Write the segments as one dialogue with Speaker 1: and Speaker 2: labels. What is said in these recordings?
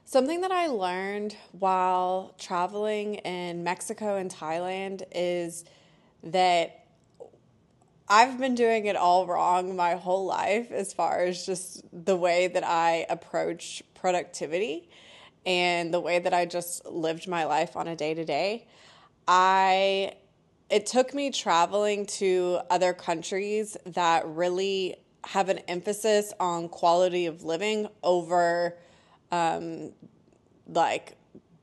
Speaker 1: Something that I learned while traveling in Mexico and Thailand is that I've been doing it all wrong my whole life as far as just the way that I approach productivity and the way that I just lived my life on a day to day. I It took me traveling to other countries that really have an emphasis on quality of living over like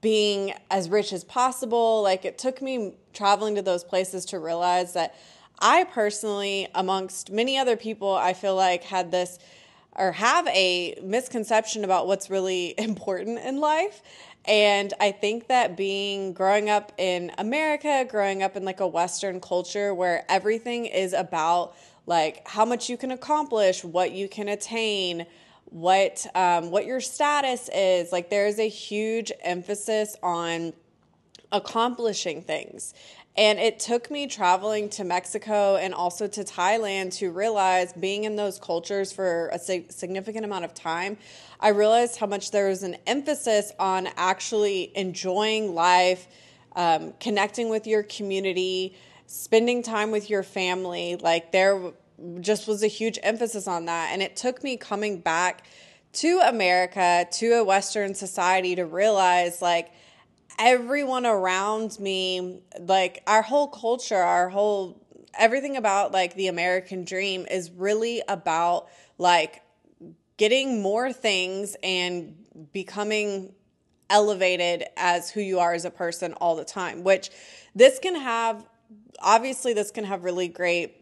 Speaker 1: being as rich as possible. Like it took me traveling to those places to realize that I personally, amongst many other people, I feel like had this or have a misconception about what's really important in life. And I think that growing up in America, growing up in like a Western culture where everything is about like how much you can accomplish, what you can attain, what your status is. Like there's a huge emphasis on accomplishing things. And it took me traveling to Mexico and also to Thailand to realize, being in those cultures for a significant amount of time, I realized how much there was an emphasis on actually enjoying life, connecting with your community, spending time with your family. Like there just was a huge emphasis on that. And it took me coming back to America, to a Western society, to realize like everyone around me, like our whole culture, everything about like the American dream is really about like getting more things and becoming elevated as who you are as a person all the time, which this can have, obviously this can have really great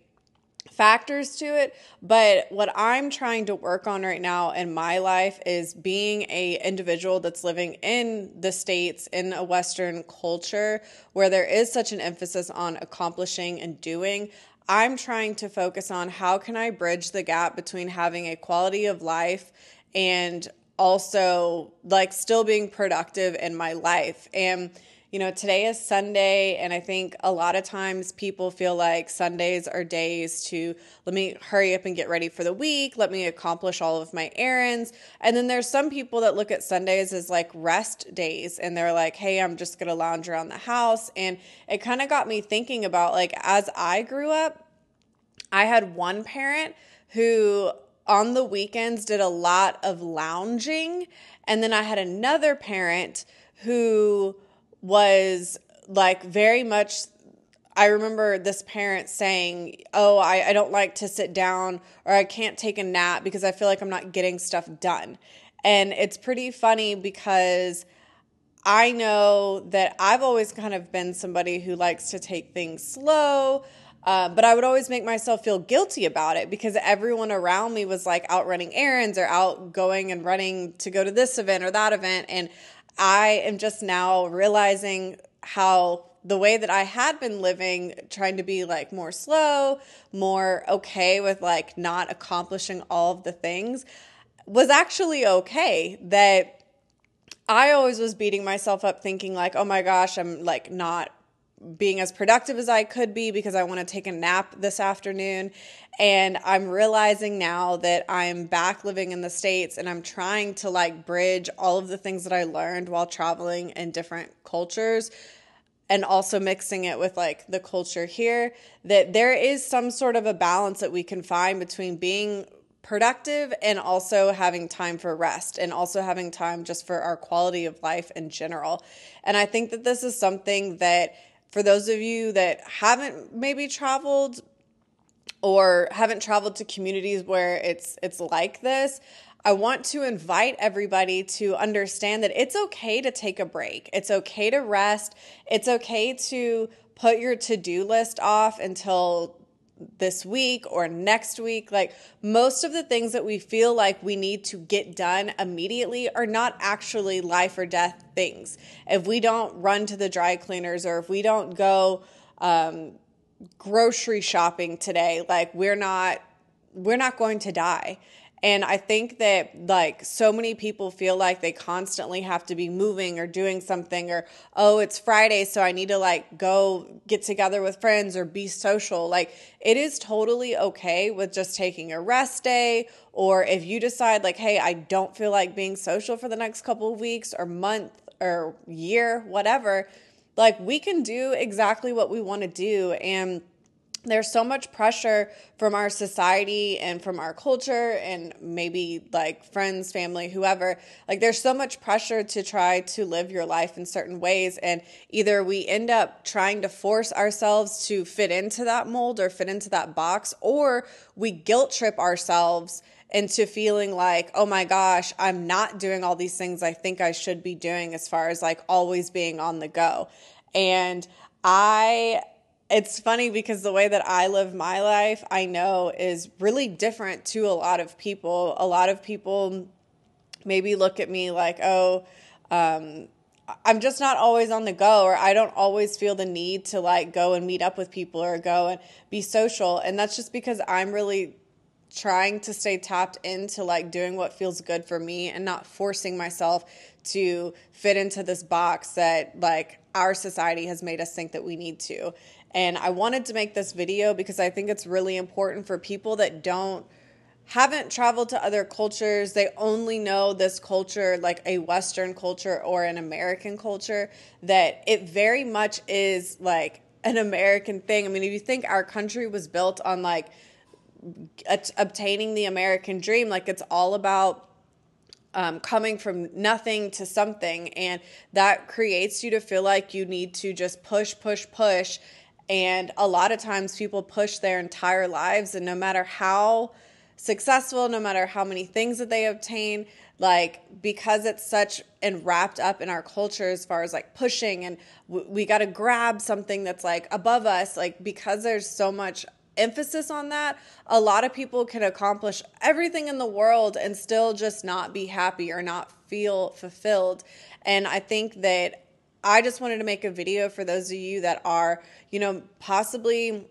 Speaker 1: factors to it, but what I'm trying to work on right now in my life is being a individual that's living in the States in a Western culture where there is such an emphasis on accomplishing and doing. I'm trying to focus on how can I bridge the gap between having a quality of life and also like still being productive in my life. And today is Sunday, and I think a lot of times people feel like Sundays are days to let me hurry up and get ready for the week, let me accomplish all of my errands. And then there's some people that look at Sundays as like rest days, and they're like, hey, I'm just going to lounge around the house. And it kind of got me thinking about like, as I grew up, I had one parent who on the weekends did a lot of lounging, and then I had another parent who was like very much, I remember this parent saying, oh, I don't like to sit down or I can't take a nap because I feel like I'm not getting stuff done. And it's pretty funny because I know that I've always kind of been somebody who likes to take things slow, but I would always make myself feel guilty about it because everyone around me was like out running errands or out going and running to go to this event or that event. And I am just now realizing how the way that I had been living, trying to be like more slow, more okay with like not accomplishing all of the things, was actually okay. That I always was beating myself up thinking like, oh my gosh, I'm like not being as productive as I could be because I want to take a nap this afternoon. And I'm realizing now that I'm back living in the States and I'm trying to like bridge all of the things that I learned while traveling in different cultures and also mixing it with like the culture here, that there is some sort of a balance that we can find between being productive and also having time for rest and also having time just for our quality of life in general. And I think that this is something that for those of you that haven't maybe traveled or haven't traveled to communities where it's like this, I want to invite everybody to understand that it's okay to take a break. It's okay to rest. It's okay to put your to-do list off until this week or next week. Like most of the things that we feel like we need to get done immediately are not actually life or death things. If we don't run to the dry cleaners or if we don't go grocery shopping today, like we're not going to die. And I think that like so many people feel like they constantly have to be moving or doing something, or, oh, it's Friday, so I need to like go get together with friends or be social. Like, it is totally okay with just taking a rest day, or if you decide like, hey, I don't feel like being social for the next couple of weeks or month or year, whatever, like we can do exactly what we want to do. And there's so much pressure from our society and from our culture and maybe like friends, family, whoever. Like, there's so much pressure to try to live your life in certain ways. And either we end up trying to force ourselves to fit into that mold or fit into that box, or we guilt trip ourselves into feeling like, oh my gosh, I'm not doing all these things I think I should be doing, as far as like always being on the go. And it's funny because the way that I live my life, I know, is really different to a lot of people. A lot of people maybe look at me like, oh, I'm just not always on the go, or I don't always feel the need to like go and meet up with people or go and be social. And that's just because I'm really trying to stay tapped into like doing what feels good for me and not forcing myself to fit into this box that like our society has made us think that we need to. And I wanted to make this video because I think it's really important for people that haven't traveled to other cultures. They only know this culture, like a Western culture or an American culture, that it very much is like an American thing. I mean, if you think our country was built on like obtaining the American dream, like it's all about coming from nothing to something. And that creates you to feel like you need to just push, push, push. And a lot of times people push their entire lives, and no matter how successful, no matter how many things that they obtain, like, because it's such and wrapped up in our culture as far as like pushing, and we got to grab something that's like above us, like because there's so much emphasis on that, a lot of people can accomplish everything in the world and still just not be happy or not feel fulfilled. And I think that I just wanted to make a video for those of you that are, possibly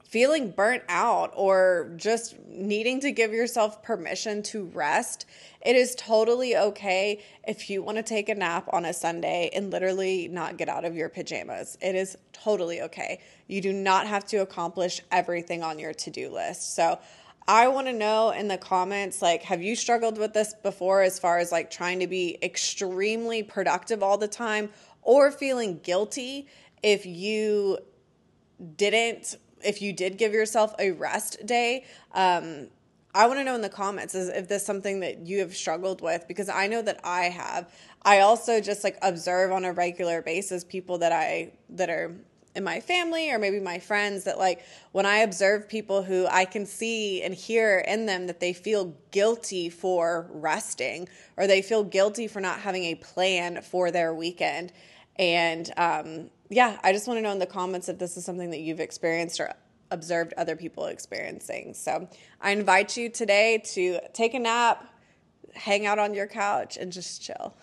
Speaker 1: feeling burnt out or just needing to give yourself permission to rest. It is totally okay if you want to take a nap on a Sunday and literally not get out of your pajamas. It is totally okay. You do not have to accomplish everything on your to-do list. So I want to know in the comments, like, have you struggled with this before, as far as like trying to be extremely productive all the time, or feeling guilty if you did give yourself a rest day? I want to know in the comments if this is something that you have struggled with, because I know that I have. I also just like observe on a regular basis people that are in my family or maybe my friends, that like when I observe people who I can see and hear in them that they feel guilty for resting, or they feel guilty for not having a plan for their weekend. And I just want to know in the comments if this is something that you've experienced or observed other people experiencing. So I invite you today to take a nap, hang out on your couch, and just chill.